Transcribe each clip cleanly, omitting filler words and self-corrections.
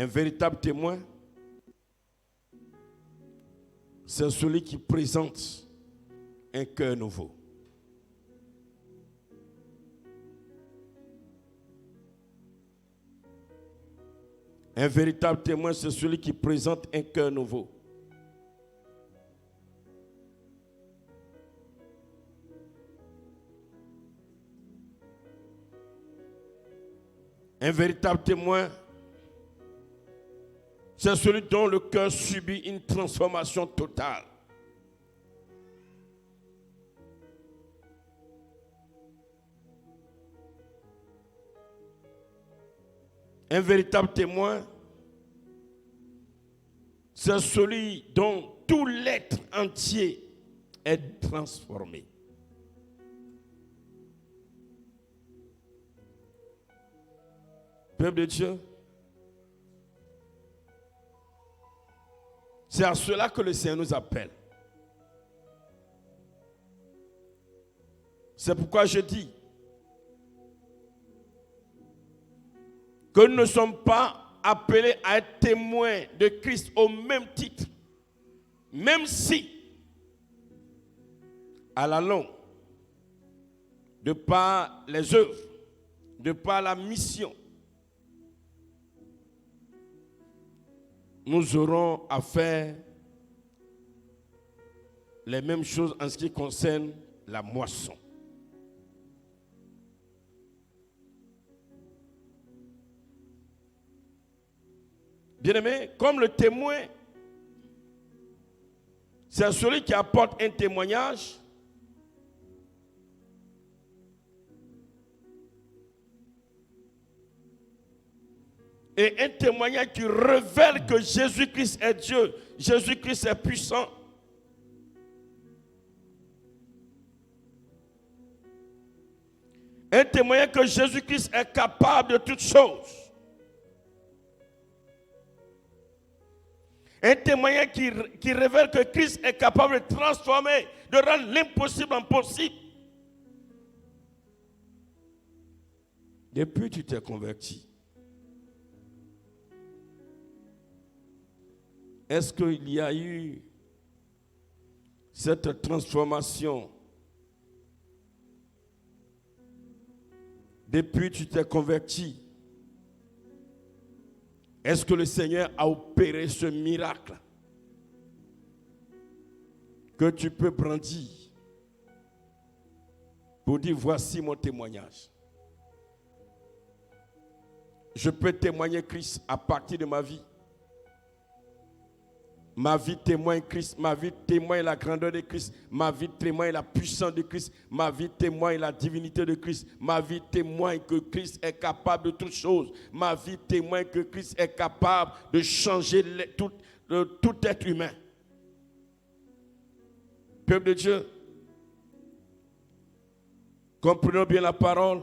Un véritable témoin, c'est celui qui présente un cœur nouveau. Un véritable témoin, c'est celui qui présente un cœur nouveau. Un véritable témoin, c'est celui dont le cœur subit une transformation totale. Un véritable témoin, c'est celui dont tout l'être entier est transformé. Peuple de Dieu, c'est à cela que le Seigneur nous appelle. C'est pourquoi je dis que nous ne sommes pas appelés à être témoins de Christ au même titre, même si, à la longue, de par les œuvres, de par la mission, nous aurons à faire les mêmes choses en ce qui concerne la moisson. Bien-aimé, comme le témoin, c'est celui qui apporte un témoignage, et un témoignage qui révèle que Jésus-Christ est Dieu, Jésus-Christ est puissant. Un témoignage que Jésus-Christ est capable de toutes choses. Un témoignage qui révèle que Christ est capable de transformer, de rendre l'impossible en possible. Depuis que tu t'es converti, est-ce qu'il y a eu cette transformation depuis que tu t'es converti? Est-ce que le Seigneur a opéré ce miracle que tu peux brandir pour dire voici mon témoignage? Je peux témoigner Christ à partir de ma vie. Ma vie témoigne Christ, ma vie témoigne la grandeur de Christ, ma vie témoigne la puissance de Christ, ma vie témoigne la divinité de Christ, ma vie témoigne que Christ est capable de toutes choses, ma vie témoigne que Christ est capable de changer tout être humain. Peuple de Dieu, comprenons bien la parole.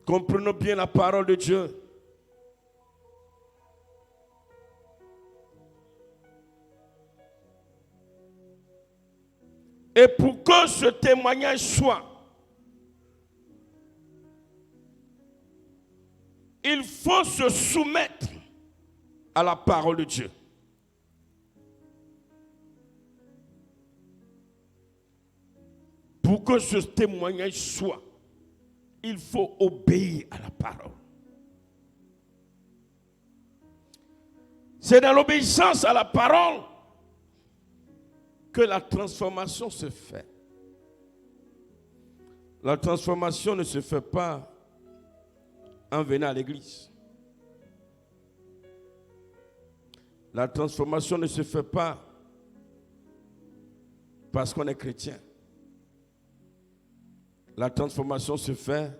Comprenons bien la parole de Dieu. Et pour que ce témoignage soit, il faut se soumettre à la parole de Dieu. Pour que ce témoignage soit, il faut obéir à la parole. C'est dans l'obéissance à la parole que la transformation se fait. La transformation ne se fait pas en venant à l'église. La transformation ne se fait pas parce qu'on est chrétien. La transformation se fait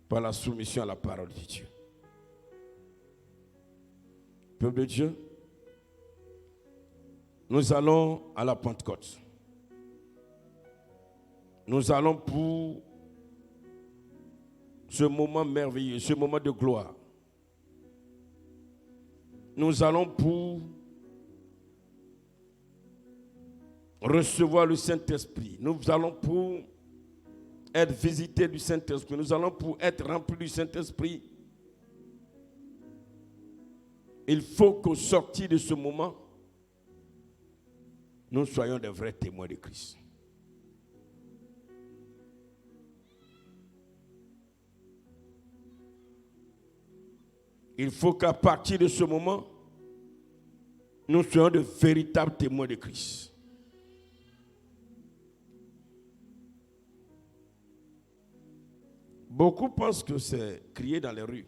par la soumission à la parole de Dieu. Peuple de Dieu, nous allons à la Pentecôte. Nous allons pour ce moment merveilleux, ce moment de gloire. Nous allons pour recevoir le Saint-Esprit. Nous allons pour être visités du Saint-Esprit. Nous allons pour être remplis du Saint-Esprit. Il faut qu'au sortir de ce moment, nous soyons des vrais témoins de Christ. Il faut qu'à partir de ce moment, nous soyons de véritables témoins de Christ. Beaucoup pensent que c'est crier dans les rues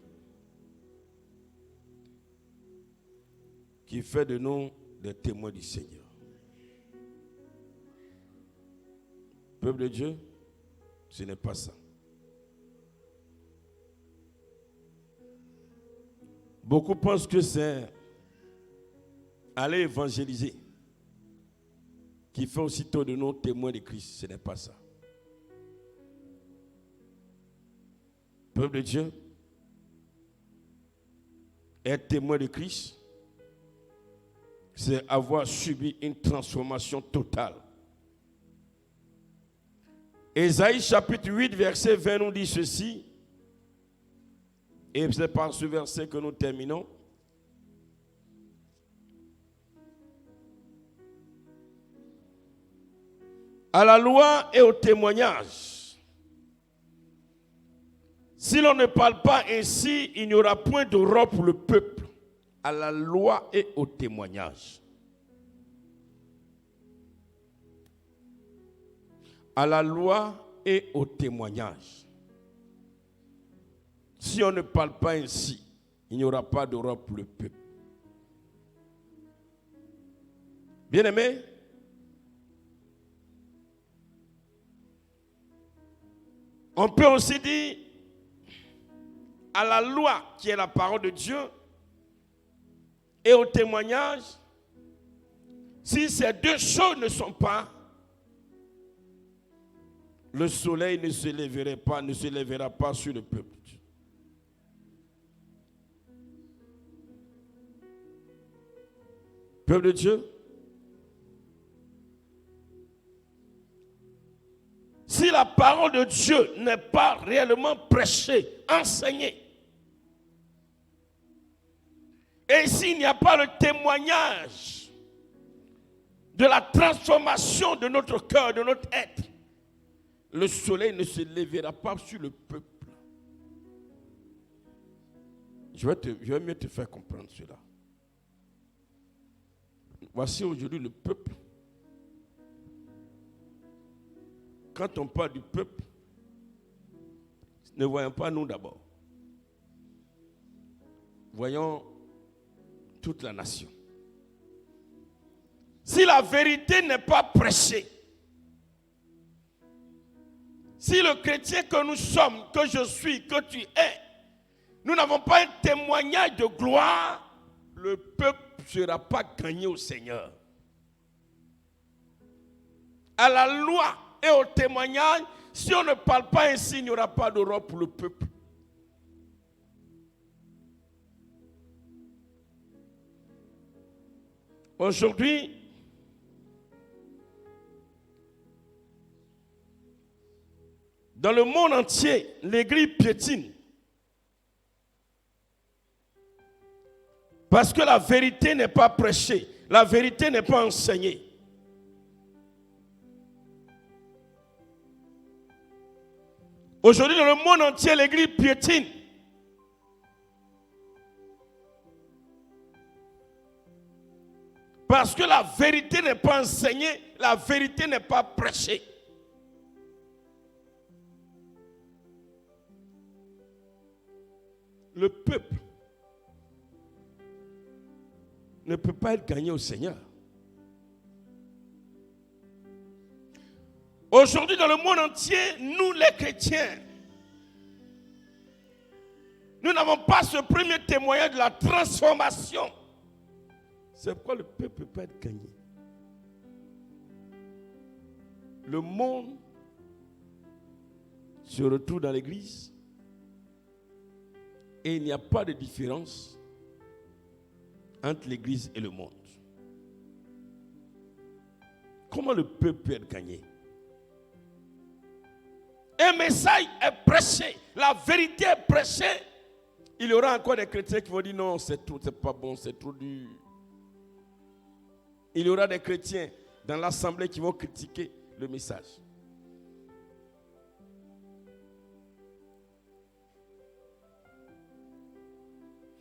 qui fait de nous des témoins du Seigneur. Peuple de Dieu, ce n'est pas ça. Beaucoup pensent que c'est aller évangéliser qui fait aussitôt de nous témoins de Christ. Ce n'est pas ça. Peuple de Dieu, être témoin de Christ, c'est avoir subi une transformation totale. Ésaïe chapitre 8, verset 20 nous dit ceci, et c'est par ce verset que nous terminons. À la loi et au témoignage, si l'on ne parle pas ainsi, il n'y aura point d'aurore pour le peuple. À la loi et au témoignage. À la loi et au témoignage. Si on ne parle pas ainsi, il n'y aura pas d'aurore pour le peuple. Bien-aimés, on peut aussi dire à la loi qui est la parole de Dieu et au témoignage, si ces deux choses ne sont pas, le soleil ne se lèvera pas sur le peuple. Peuple de Dieu, si la parole de Dieu n'est pas réellement prêchée, enseignée, et s'il n'y a pas le témoignage de la transformation de notre cœur, de notre être, le soleil ne se lèvera pas sur le peuple. Je vais mieux te faire comprendre cela. Voici aujourd'hui le peuple. Quand on parle du peuple, ne voyons pas nous d'abord. Voyons toute la nation. Si la vérité n'est pas prêchée, si le chrétien que nous sommes, que je suis, que tu es, nous n'avons pas un témoignage de gloire, le peuple ne sera pas gagné au Seigneur. À la loi et au témoignage, si on ne parle pas ainsi, il n'y aura pas d'aurore pour le peuple. Aujourd'hui, dans le monde entier, l'Église piétine. Parce que la vérité n'est pas prêchée, la vérité n'est pas enseignée. Aujourd'hui, dans le monde entier, l'Église piétine. Parce que la vérité n'est pas enseignée, la vérité n'est pas prêchée. Le peuple ne peut pas être gagné au Seigneur. Aujourd'hui, dans le monde entier, nous les chrétiens, nous n'avons pas ce premier témoignage de la transformation. C'est pourquoi le peuple ne peut pas être gagné. Le monde se retrouve dans l'église et il n'y a pas de différence entre l'église et le monde. Comment le peuple peut être gagné? un message est prêché, la vérité est prêchée, il y aura encore des chrétiens qui vont dire non, c'est pas bon, c'est trop dur. Il y aura des chrétiens dans l'assemblée qui vont critiquer le message.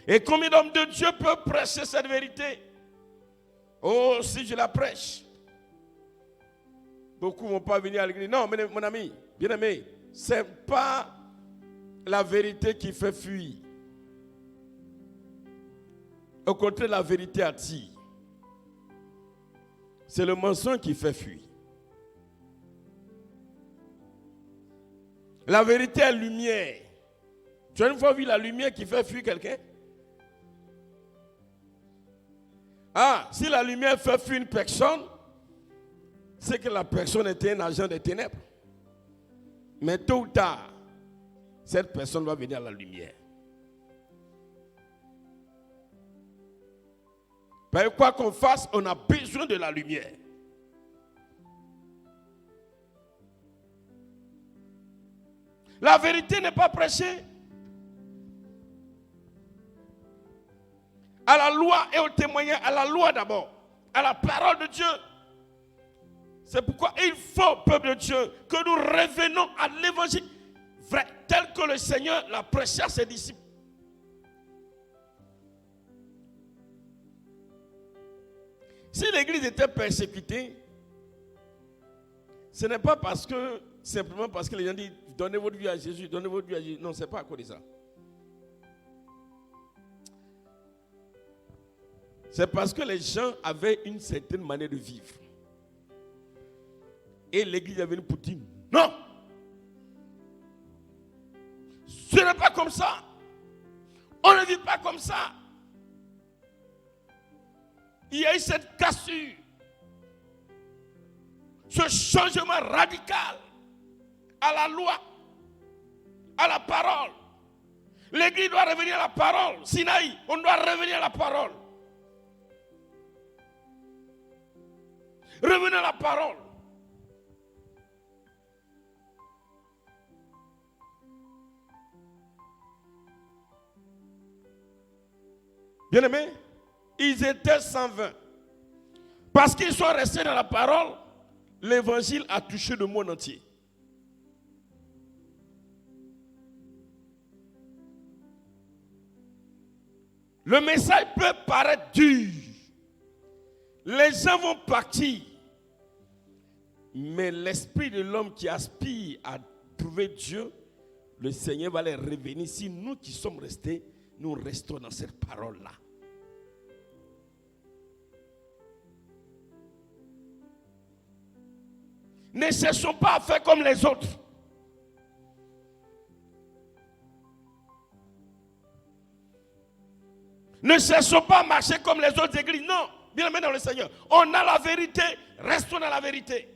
Et combien d'hommes de Dieu peuvent prêcher cette vérité? Oh, si je la prêche. Beaucoup ne vont pas venir à l'église. Non, mon ami, bien-aimé, ce n'est pas la vérité qui fait fuir. Au contraire, la vérité attire. C'est le mensonge qui fait fuir. La vérité est lumière. Tu as une fois vu la lumière qui fait fuir quelqu'un? Ah, si la lumière fait fuir une personne, c'est que la personne était un agent des ténèbres. Mais tôt ou tard, cette personne va venir à la lumière. Quoi qu'on fasse, on a besoin de la lumière. La vérité n'est pas prêchée. À la loi et au témoignage, à la loi d'abord, à la parole de Dieu. C'est pourquoi il faut, peuple de Dieu, que nous revenons à l'évangile vrai, tel que le Seigneur l'a prêché à ses disciples. Si l'église était persécutée, ce n'est pas simplement parce que les gens disent donnez votre vie à Jésus, donnez votre vie à Jésus. Non, ce n'est pas à cause de ça. C'est parce que les gens avaient une certaine manière de vivre. Et l'église est venue pour dire non. Ce n'est pas comme ça. On ne vit pas comme ça. Il y a eu cette cassure. Ce changement radical à la loi, à la parole. L'église doit revenir à la parole. Sinaï, on doit revenir à la parole. Revenez à la parole. Bien-aimés, ils étaient 120. Parce qu'ils sont restés dans la parole, l'évangile a touché le monde entier. Le message peut paraître dur. Les gens vont partir. Mais l'esprit de l'homme qui aspire à trouver Dieu, le Seigneur va les revenir. Si nous qui sommes restés, nous restons dans cette parole-là. Ne cherchons pas à faire comme les autres. Ne cherchons pas à marcher comme les autres églises. Non, bien aimé dans le Seigneur. On a la vérité, restons dans la vérité.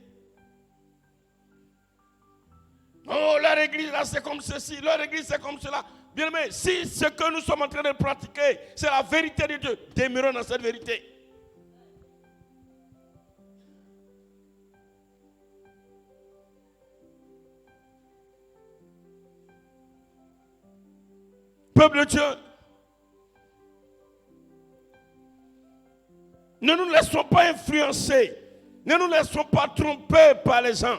Oh, leur église là c'est comme ceci, leur église c'est comme cela. Bien aimé, si ce que nous sommes en train de pratiquer, c'est la vérité de Dieu, demeurons dans cette vérité. Peuple de Dieu, ne nous laissons pas influencer, ne nous laissons pas tromper par les gens.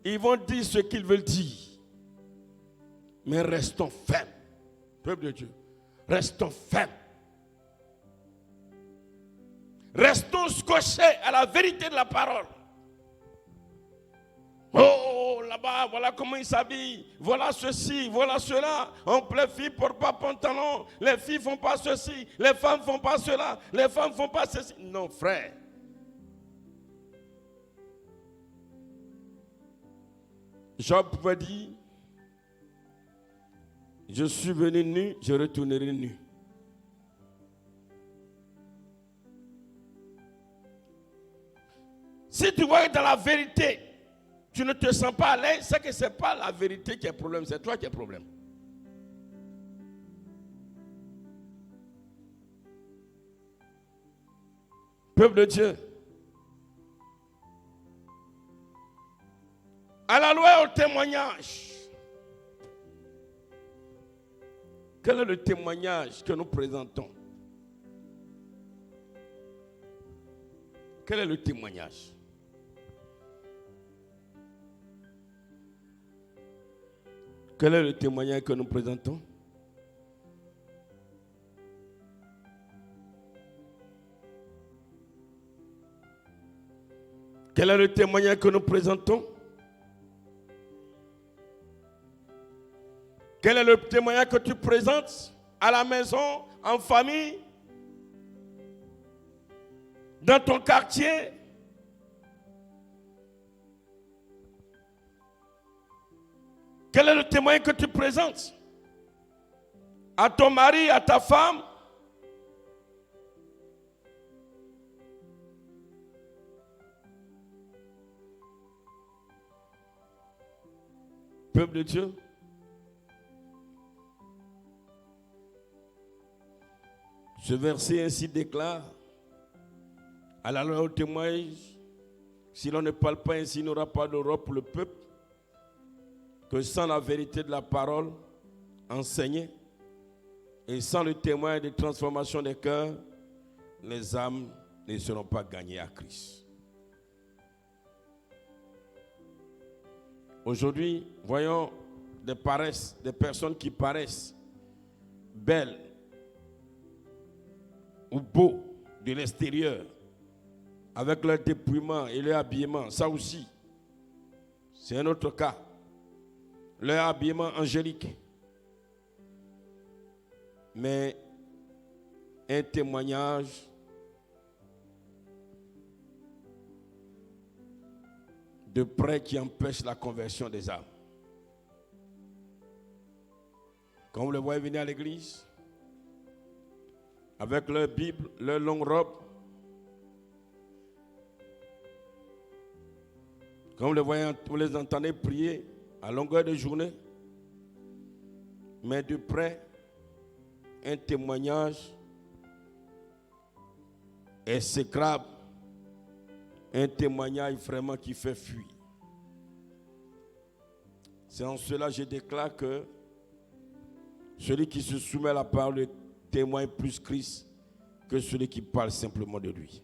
Ils vont dire ce qu'ils veulent dire, mais restons fermes. Peuple de Dieu, restons fermes. Restons scotchés à la vérité de la parole. Oh, là-bas, voilà comment ils s'habillent. Voilà ceci, voilà cela. Les filles ne portent pas pantalon. Les filles ne font pas ceci. Les femmes ne font pas cela. Les femmes ne font pas ceci. Non, frère. Job pouvait dire, je suis venu nu, je retournerai nu. Si tu vois dans la vérité, tu ne te sens pas à l'aise, c'est que ce n'est pas la vérité qui est le problème, c'est toi qui es le problème. Peuple de Dieu, À la loi et au témoignage. Quel est le témoignage que nous présentons? Quel est le témoignage? Quel est le témoignage que nous présentons? Quel est le témoignage que nous présentons? Quel est le témoignage que tu présentes à la maison, en famille, dans ton quartier? Quel est le témoignage que tu présentes à ton mari, à ta femme? Peuple de Dieu, ce verset ainsi déclare, à la loi au témoignage, si l'on ne parle pas ainsi, il n'y aura pas d'Europe pour le peuple, que sans la vérité de la parole enseignée et sans le témoin de transformation des cœurs, les âmes ne seront pas gagnées à Christ. Aujourd'hui, voyons des personnes qui paraissent belles ou beaux de l'extérieur, avec leur dépouillement et leur habillement. Ça aussi, c'est un autre cas. Leur habillement angélique. Mais un témoignage de près qui empêche la conversion des âmes. Quand vous les voyez venir à l'église, avec leur Bible, leur longue robe, quand vous les entendez prier à longueur de journée, mais de près, un témoignage exécrable, un témoignage vraiment qui fait fuir. C'est en cela que je déclare que celui qui se soumet à la parole témoigne plus Christ que celui qui parle simplement de lui.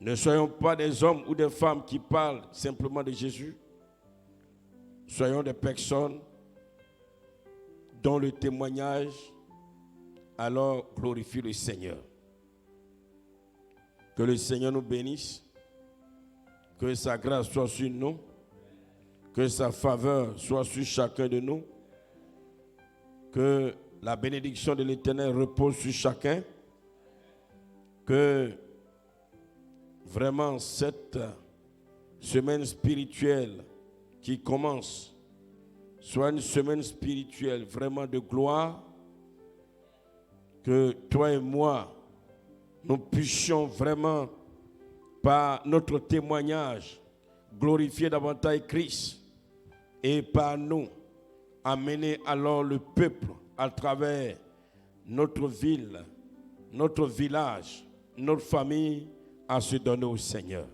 Ne soyons pas des hommes ou des femmes qui parlent simplement de Jésus. Soyons des personnes dont le témoignage alors glorifie le Seigneur. Que le Seigneur nous bénisse, que sa grâce soit sur nous, que sa faveur soit sur chacun de nous, que la bénédiction de l'Éternel repose sur chacun, que vraiment cette semaine spirituelle qui commence soit une semaine spirituelle vraiment de gloire, que toi et moi, nous puissions vraiment, par notre témoignage, glorifier davantage Christ et par nous, amener alors le peuple à travers notre ville, notre village, notre famille à se donner au Seigneur.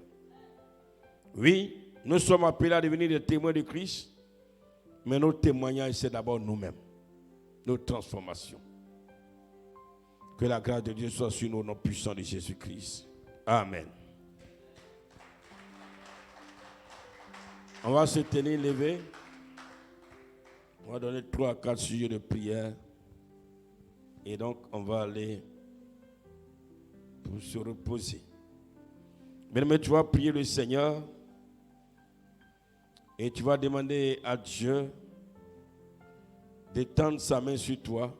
Oui, nous sommes appelés à devenir des témoins de Christ, mais notre témoignage, c'est d'abord nous-mêmes, notre transformation. Que la grâce de Dieu soit sur nous au nom puissant de Jésus-Christ. Amen. On va se tenir levé. On va donner 3 à 4 sujets de prière. Et donc, on va aller pour se reposer. Bien-aimé, tu vas prier le Seigneur et tu vas demander à Dieu d'étendre sa main sur toi,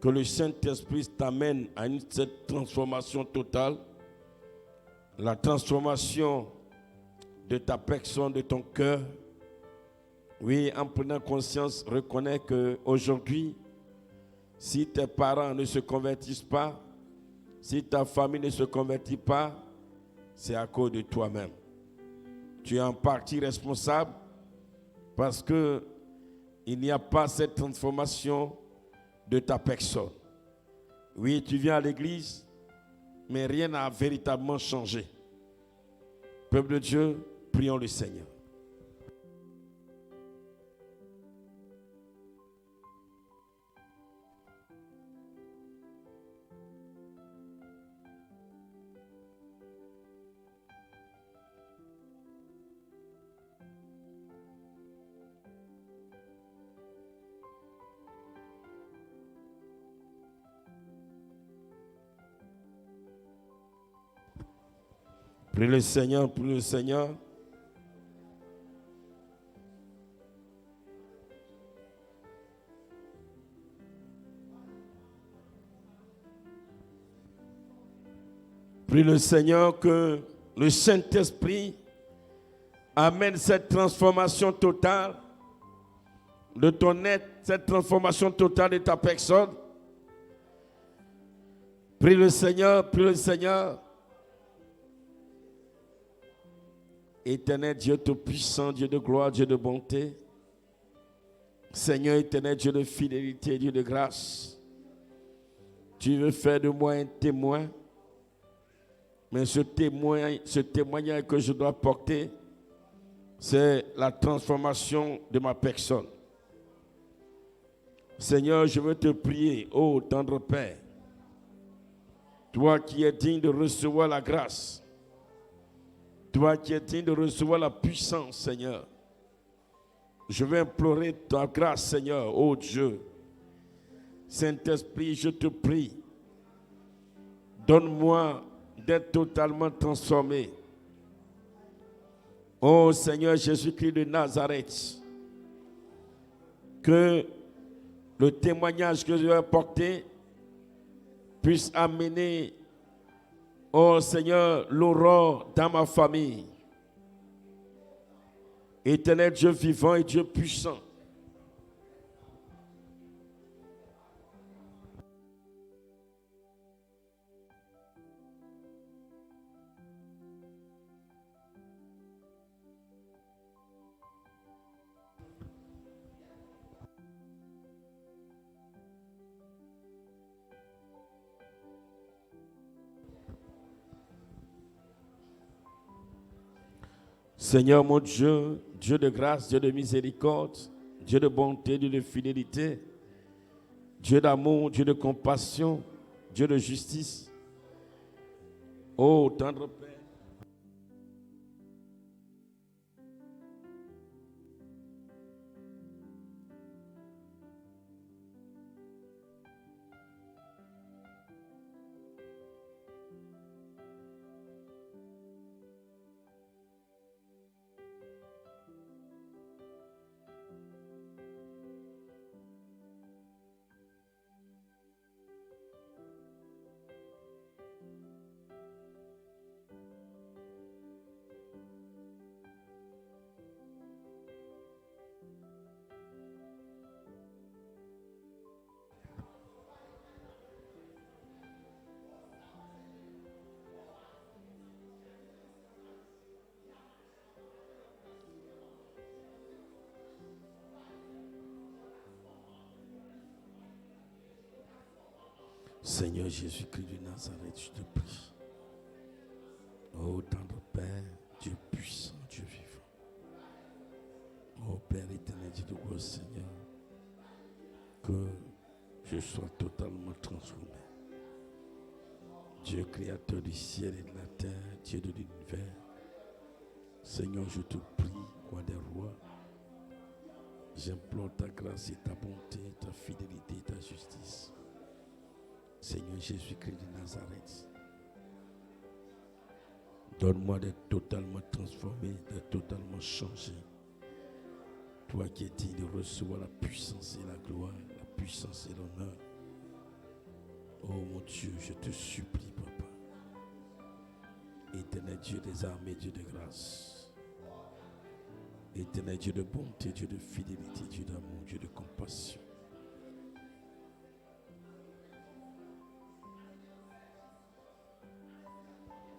que le Saint-Esprit t'amène à cette transformation totale, la transformation de ta personne, de ton cœur. Oui, en prenant conscience, reconnais qu'aujourd'hui, si tes parents ne se convertissent pas, si ta famille ne se convertit pas, c'est à cause de toi-même. Tu es en partie responsable parce que il n'y a pas cette transformation de ta personne. Oui, tu viens à l'église, mais rien n'a véritablement changé. Peuple de Dieu, prions le Seigneur. Prie le Seigneur, prie le Seigneur. Prie le Seigneur que le Saint-Esprit amène cette transformation totale de ton être, cette transformation totale de ta personne. Prie le Seigneur, prie le Seigneur. Éternel Dieu Tout-Puissant, Dieu de gloire, Dieu de bonté. Seigneur éternel, Dieu de fidélité, Dieu de grâce. Tu veux faire de moi un témoin. Mais ce témoignage que je dois porter, c'est la transformation de ma personne. Seigneur, je veux te prier, ô tendre Père, toi qui es digne de recevoir la grâce, toi qui es digne de recevoir la puissance, Seigneur. Je veux implorer ta grâce, Seigneur, ô Dieu. Saint-Esprit, je te prie, donne-moi d'être totalement transformé. Ô Seigneur Jésus-Christ de Nazareth, que le témoignage que je vais porter puisse amener, ô Seigneur, l'aurore dans ma famille. Éternel Dieu vivant et Dieu puissant. Seigneur mon Dieu, Dieu de grâce, Dieu de miséricorde, Dieu de bonté, Dieu de fidélité, Dieu d'amour, Dieu de compassion, Dieu de justice. Ô tendre Père, Seigneur Jésus-Christ de Nazareth, je te prie. Ô tendre Père, Dieu puissant, Dieu vivant. Ô Père éternel, Dieu de gloire, Seigneur, que je sois totalement transformé. Dieu créateur du ciel et de la terre, Dieu de l'univers. Seigneur, je te prie, roi des rois. J'implore ta grâce et ta bonté, ta fidélité et ta justice. Seigneur Jésus-Christ de Nazareth, donne-moi d'être totalement transformé, d'être totalement changé. Toi qui es digne de recevoir la puissance et la gloire, la puissance et l'honneur. Oh mon Dieu, je te supplie, Papa. Éternel Dieu des armées, Dieu de grâce. Éternel Dieu de bonté, Dieu de fidélité, Dieu d'amour, Dieu de compassion.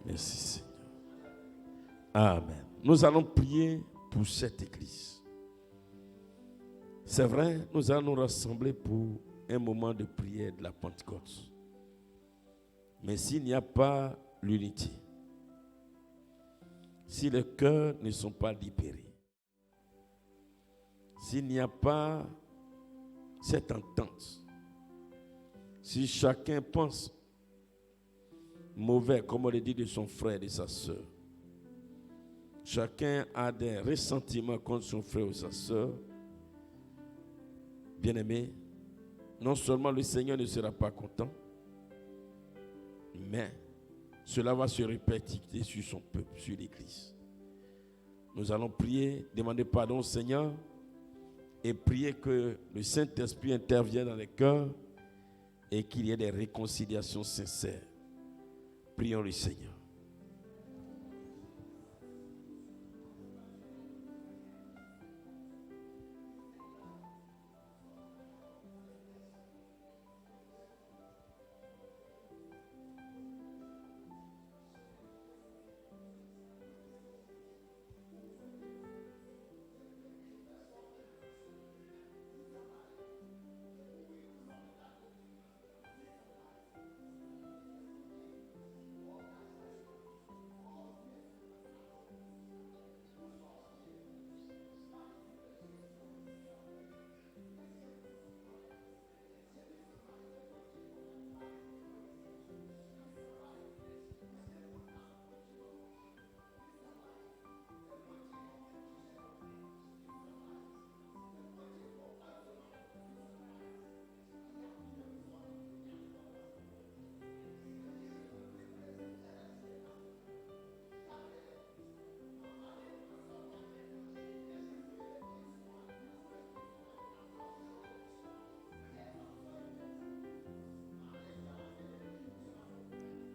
Merci Seigneur. Amen. Nous allons prier pour cette église. C'est vrai, nous allons nous rassembler pour un moment de prière de la Pentecôte. Mais s'il n'y a pas l'unité, si les cœurs ne sont pas libérés, s'il n'y a pas cette entente, si chacun pense mauvais, comme on le dit, de son frère et de sa soeur, chacun a des ressentiments contre son frère ou sa soeur, bien-aimé, non seulement le Seigneur ne sera pas content, mais cela va se répercuter sur son peuple, sur l'Église. Nous allons prier, demander pardon au Seigneur et prier que le Saint-Esprit intervienne dans les cœurs et qu'il y ait des réconciliations sincères. Prions le Seigneur.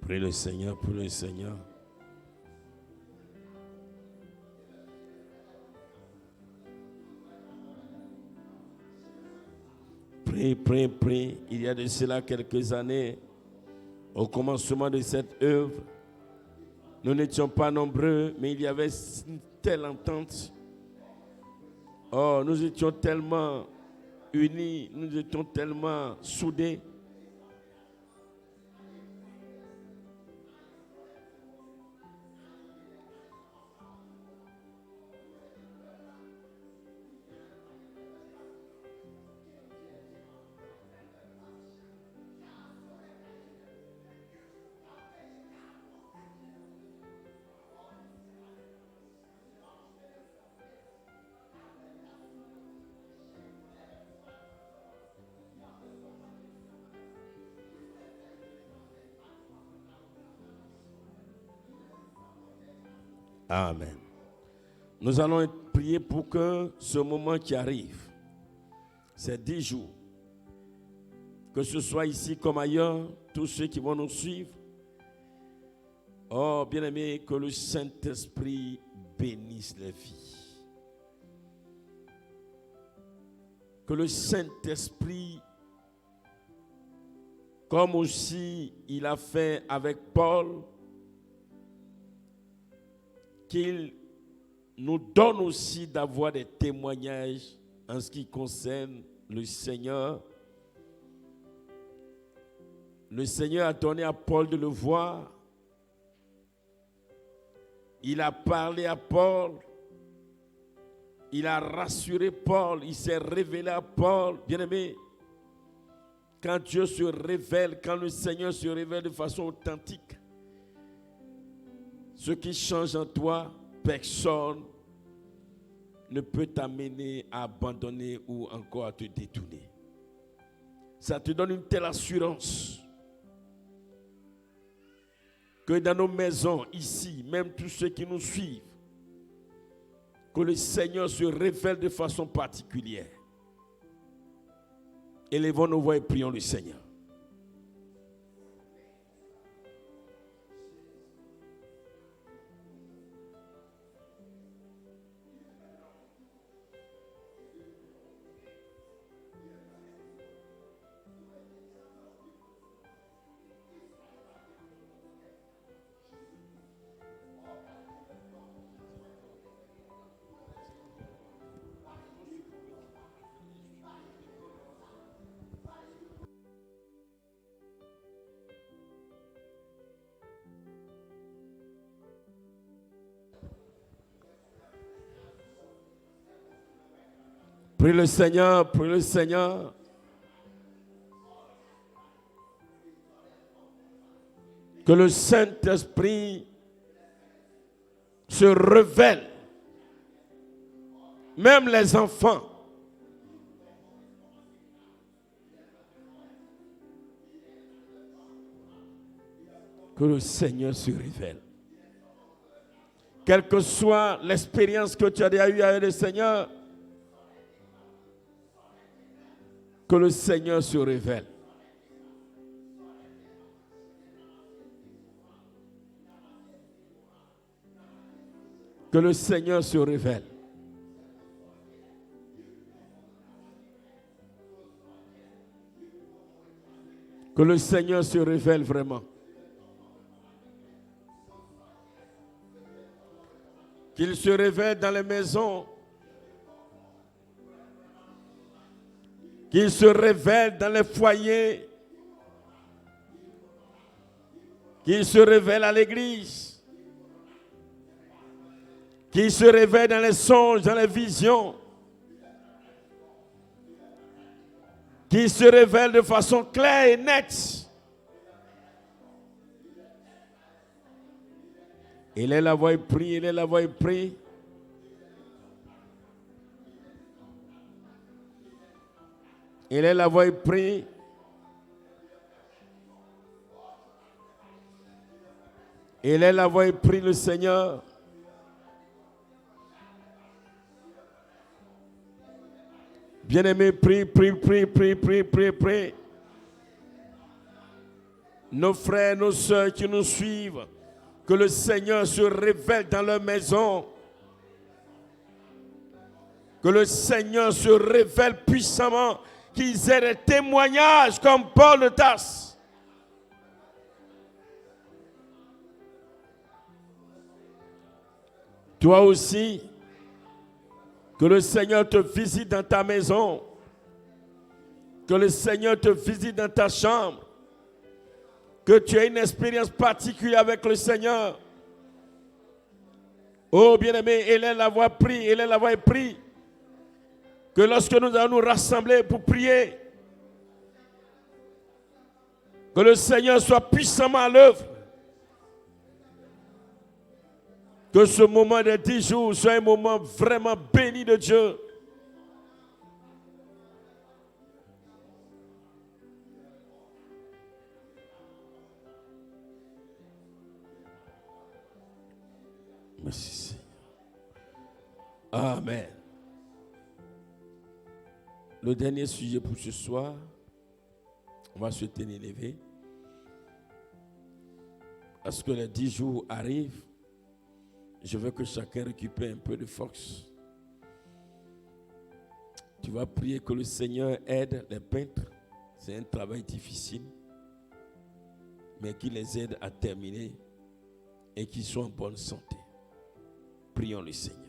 Prie le Seigneur, prie le Seigneur. Prie, prie, prie. Il y a de cela quelques années, au commencement de cette œuvre, nous n'étions pas nombreux, mais il y avait une telle entente. Oh, nous étions tellement unis, nous étions tellement soudés. Amen. Nous allons prier pour que ce moment qui arrive, ces 10 jours, que ce soit ici comme ailleurs, tous ceux qui vont nous suivre, oh bien-aimé, que le Saint-Esprit bénisse les vies. Que le Saint-Esprit, comme aussi il a fait avec Paul, qu'il nous donne aussi d'avoir des témoignages en ce qui concerne le Seigneur. Le Seigneur a donné à Paul de le voir. Il a parlé à Paul. Il a rassuré Paul. Il s'est révélé à Paul. Bien-aimé, quand Dieu se révèle, quand le Seigneur se révèle de façon authentique, ce qui change en toi, personne ne peut t'amener à abandonner ou encore à te détourner. Ça te donne une telle assurance que dans nos maisons, ici, même tous ceux qui nous suivent, que le Seigneur se révèle de façon particulière. Élevons nos voix et prions le Seigneur. Prie le Seigneur, prie le Seigneur. Que le Saint-Esprit se révèle. Même les enfants. Que le Seigneur se révèle. Quelle que soit l'expérience que tu as déjà eue avec le Seigneur, que le Seigneur se révèle. Que le Seigneur se révèle. Que le Seigneur se révèle vraiment. Qu'il se révèle dans les maisons. Qu'il se révèle dans les foyers. Qu'il se révèle à l'église. Qu'il se révèle dans les songes, dans les visions. Qu'il se révèle de façon claire et nette. Il est la voix et prie, il est la voix et prie. Il est la voix et prie. Il est la voix et prie le Seigneur. Bien-aimé, prie, prie, prie, prie, prie, prie, prie. Nos frères, nos sœurs qui nous suivent, que le Seigneur se révèle dans leur maison. Que le Seigneur se révèle puissamment, qu'ils aient des témoignages comme Paul de Tarse. Toi aussi, que le Seigneur te visite dans ta maison. Que le Seigneur te visite dans ta chambre. Que tu aies une expérience particulière avec le Seigneur. Oh bien-aimé, élève la voix, prie, élève la voix et prie. Que lorsque nous allons nous rassembler pour prier, que le Seigneur soit puissamment à l'œuvre. Que ce moment de 10 jours soit un moment vraiment béni de Dieu. Merci Seigneur. Amen. Le dernier sujet pour ce soir, on va se tenir levé. Parce que les 10 jours arrivent, je veux que chacun récupère un peu de force. Tu vas prier que le Seigneur aide les peintres. C'est un travail difficile, mais qu'il les aide à terminer et qu'ils soient en bonne santé. Prions le Seigneur.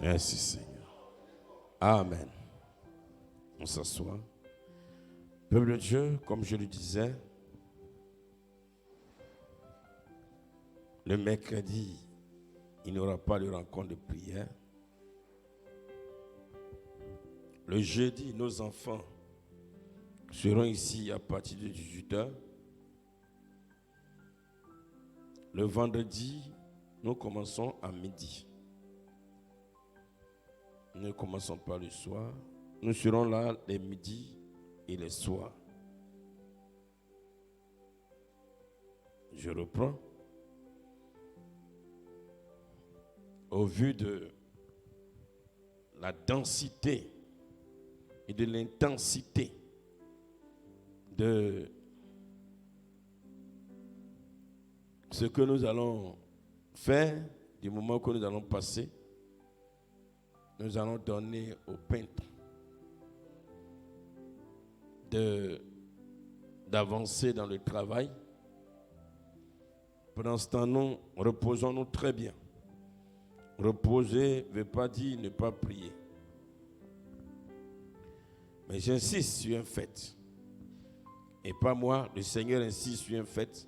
Merci Seigneur. Amen. On s'assoit. Peuple de Dieu, comme je le disais, le mercredi, il n'y aura pas de rencontre de prière. Le jeudi, nos enfants seront ici à partir de 18h. Le vendredi, nous commençons à midi. Nous ne commençons pas le soir. Nous serons là les midis et les soirs. Je reprends. Au vu de la densité et de l'intensité de ce que nous allons faire, du moment que nous allons passer, nous allons donner au peintre d'avancer dans le travail. Pendant ce temps, nous reposons-nous très bien. Reposer ne veut pas dire ne pas prier. Mais j'insiste sur un fait. Et pas moi, le Seigneur insiste sur un fait.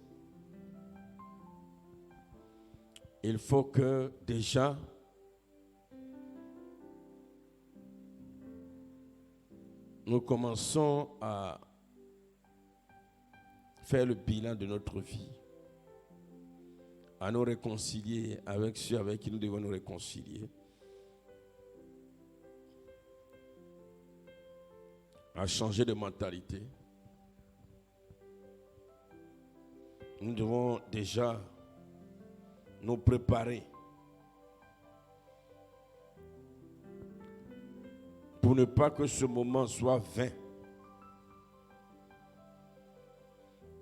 Il faut que déjà nous commençons à faire le bilan de notre vie, à nous réconcilier avec ceux avec qui nous devons nous réconcilier, à changer de mentalité. Nous devons déjà nous préparer pour ne pas que ce moment soit vain.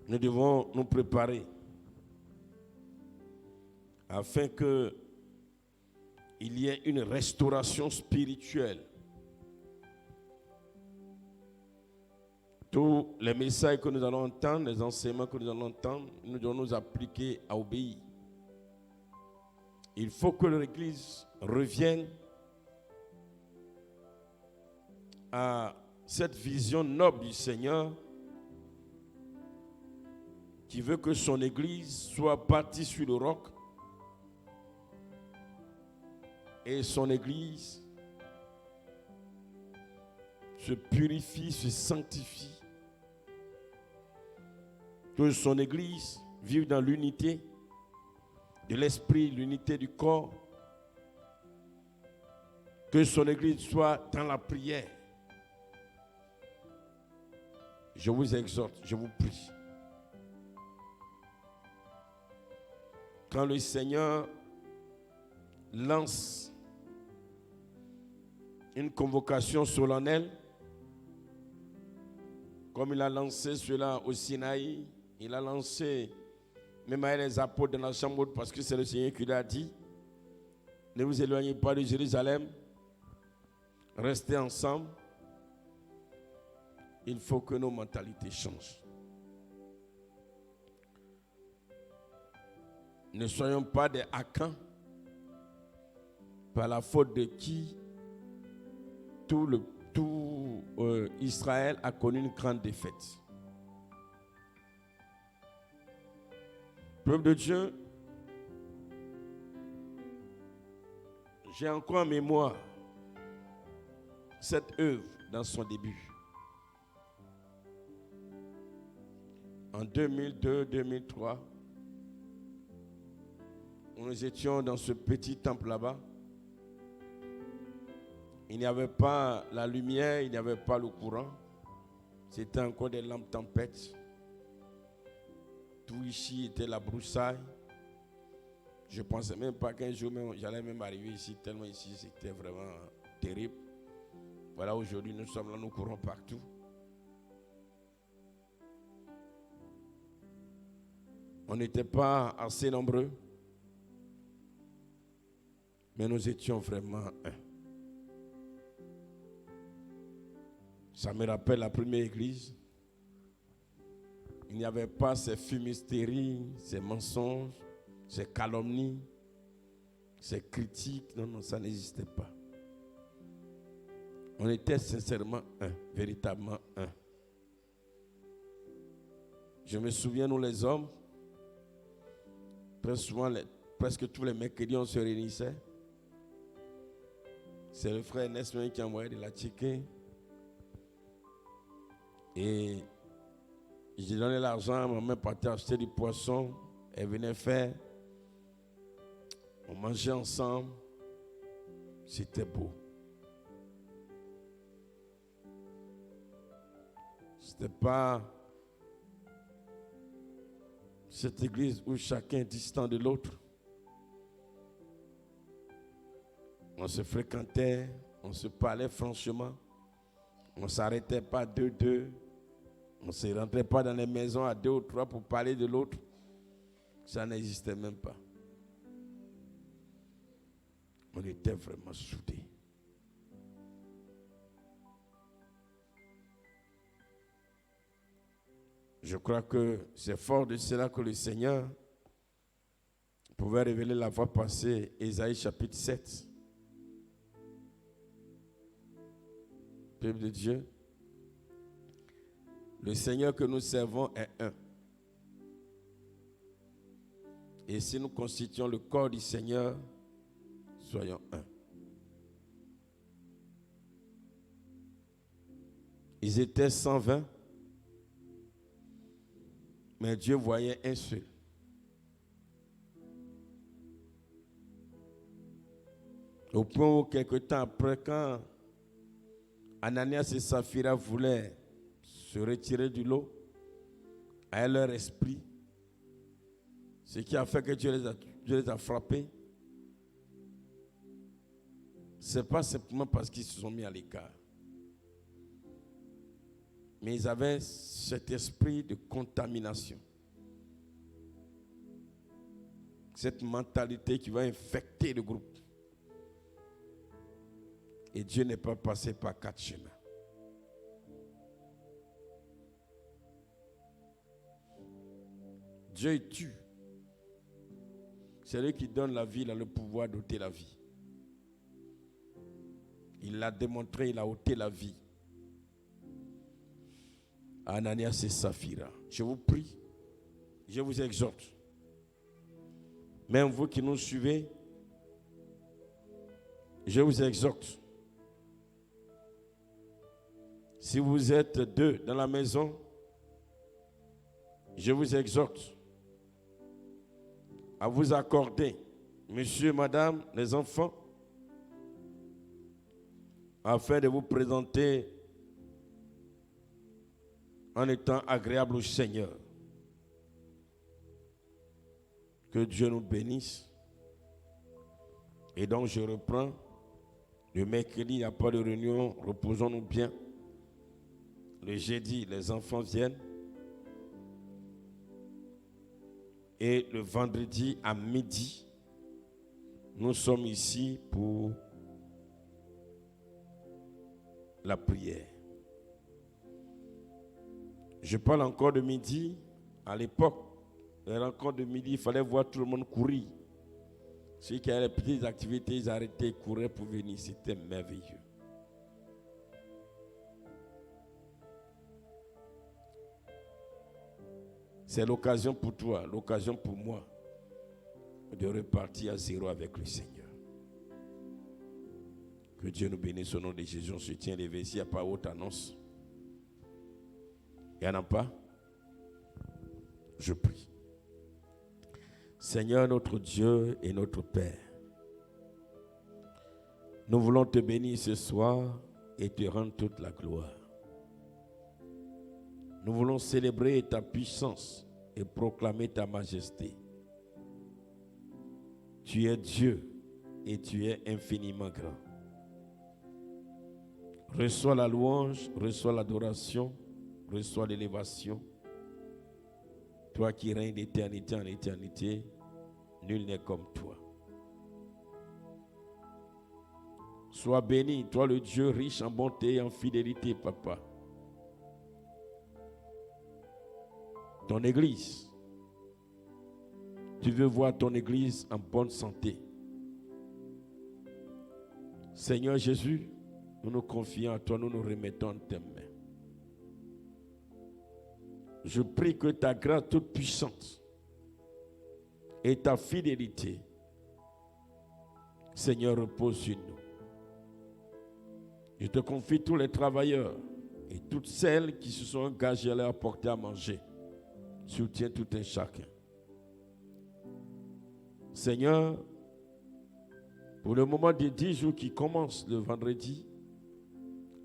Nous devons nous préparer afin qu'il y ait une restauration spirituelle. Tous les messages que nous allons entendre, les enseignements que nous allons entendre, nous devons nous appliquer à obéir. Il faut que l'Église revienne à cette vision noble du Seigneur qui veut que son Église soit bâtie sur le roc et son Église se purifie, se sanctifie, que son Église vive dans l'unité de l'esprit, l'unité du corps, que son Église soit dans la prière. Je vous exhorte, je vous prie. Quand le Seigneur lance une convocation solennelle, comme il a lancé cela au Sinaï, il a lancé même à les apôtres dans la chambre haute, parce que c'est le Seigneur qui l'a dit. Ne vous éloignez pas de Jérusalem, restez ensemble. Il faut que nos mentalités changent. Ne soyons pas des Acans, par la faute de qui tout Israël a connu une grande défaite. Peuple de Dieu, j'ai encore en mémoire cette œuvre dans son début. En 2002-2003, nous étions dans ce petit temple là-bas. Il n'y avait pas la lumière, il n'y avait pas le courant. C'était encore des lampes tempêtes. Tout ici était la broussaille. Je ne pensais même pas qu'un jour j'allais même arriver ici, tellement ici c'était vraiment terrible. Voilà, aujourd'hui nous sommes là, nous courons partout. On n'était pas assez nombreux, mais nous étions vraiment un. Ça me rappelle la première église. Il n'y avait pas ces fumisteries, ces mensonges, ces calomnies, ces critiques. Non, ça n'existait pas. On était sincèrement un, véritablement un. Je me souviens, nous les hommes, très souvent, presque tous les mercredis, on se réunissait. C'est le frère Nesmin qui envoyait de la chicken. Et j'ai donné l'argent, ma mère partait acheter du poisson. Elle venait faire. On mangeait ensemble. C'était beau. C'était pas cette église où chacun est distant de l'autre. On se fréquentait, on se parlait franchement. On ne s'arrêtait pas deux. On ne se rentrait pas dans les maisons à 2 ou 3 pour parler de l'autre. Ça n'existait même pas. On était vraiment soudés. Je crois que c'est fort de cela que le Seigneur pouvait révéler la fois passée, Ésaïe chapitre 7. Peuple de Dieu, le Seigneur que nous servons est un. Et si nous constituons le corps du Seigneur, soyons un. Ils étaient 120, mais Dieu voyait un seul. Au point où quelque temps après, quand Ananias et Saphira voulaient se retirer du lot, à leur esprit, ce qui a fait que Dieu les a frappés, ce n'est pas simplement parce qu'ils se sont mis à l'écart. Mais ils avaient cet esprit de contamination. Cette mentalité qui va infecter le groupe. Et Dieu n'est pas passé par 4 chemins. Dieu tue. C'est lui qui donne la vie, il a le pouvoir d'ôter la vie. Il l'a démontré, il a ôté la vie. Ananias et Saphira. Je vous prie, je vous exhorte. Même vous qui nous suivez, je vous exhorte. Si vous êtes 2 dans la maison, je vous exhorte à vous accorder, monsieur, madame, les enfants, afin de vous présenter en étant agréable au Seigneur. Que Dieu nous bénisse. Et donc je reprends. Le mercredi, il n'y a pas de réunion, reposons-nous bien. Le jeudi, les enfants viennent. Et le vendredi à midi, nous sommes ici pour la prière. Je parle encore de midi. À l'époque, les rencontres de midi, il fallait voir tout le monde courir. Ceux qui avaient les petites activités, ils arrêtaient, ils couraient pour venir. C'était merveilleux. C'est l'occasion pour toi, l'occasion pour moi de repartir à zéro avec le Seigneur. Que Dieu nous bénisse au nom de Jésus. On se tient les versets, il n'y a pas autre annonce. Il n'y en a pas? Je prie. Seigneur notre Dieu et notre Père, nous voulons te bénir ce soir et te rendre toute la gloire. Nous voulons célébrer ta puissance et proclamer ta majesté. Tu es Dieu et tu es infiniment grand. Reçois la louange, reçois l'adoration, reçois l'élévation. Toi qui règnes d'éternité en éternité, nul n'est comme toi. Sois béni, toi le Dieu riche en bonté et en fidélité, Papa. Ton église, tu veux voir ton église en bonne santé. Seigneur Jésus, Nous nous confions à toi, nous nous remettons en tes mains. Je prie que ta grâce toute puissante et ta fidélité, Seigneur, repose sur nous. Je te confie tous les travailleurs et toutes celles qui se sont engagées à leur apporter à manger. Soutiens tout un chacun. Seigneur, pour le moment des 10 jours qui commencent le vendredi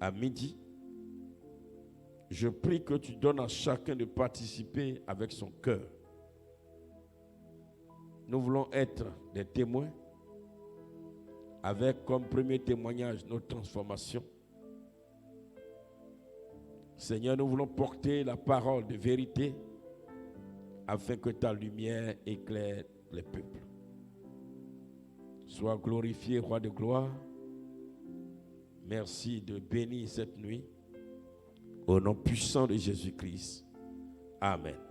à midi, je prie que tu donnes à chacun de participer avec son cœur. Nous voulons être des témoins avec comme premier témoignage notre transformation. Seigneur, nous voulons porter la parole de vérité afin que ta lumière éclaire les peuples. Sois glorifié, Roi de gloire. Merci de bénir cette nuit. Au nom puissant de Jésus-Christ. Amen.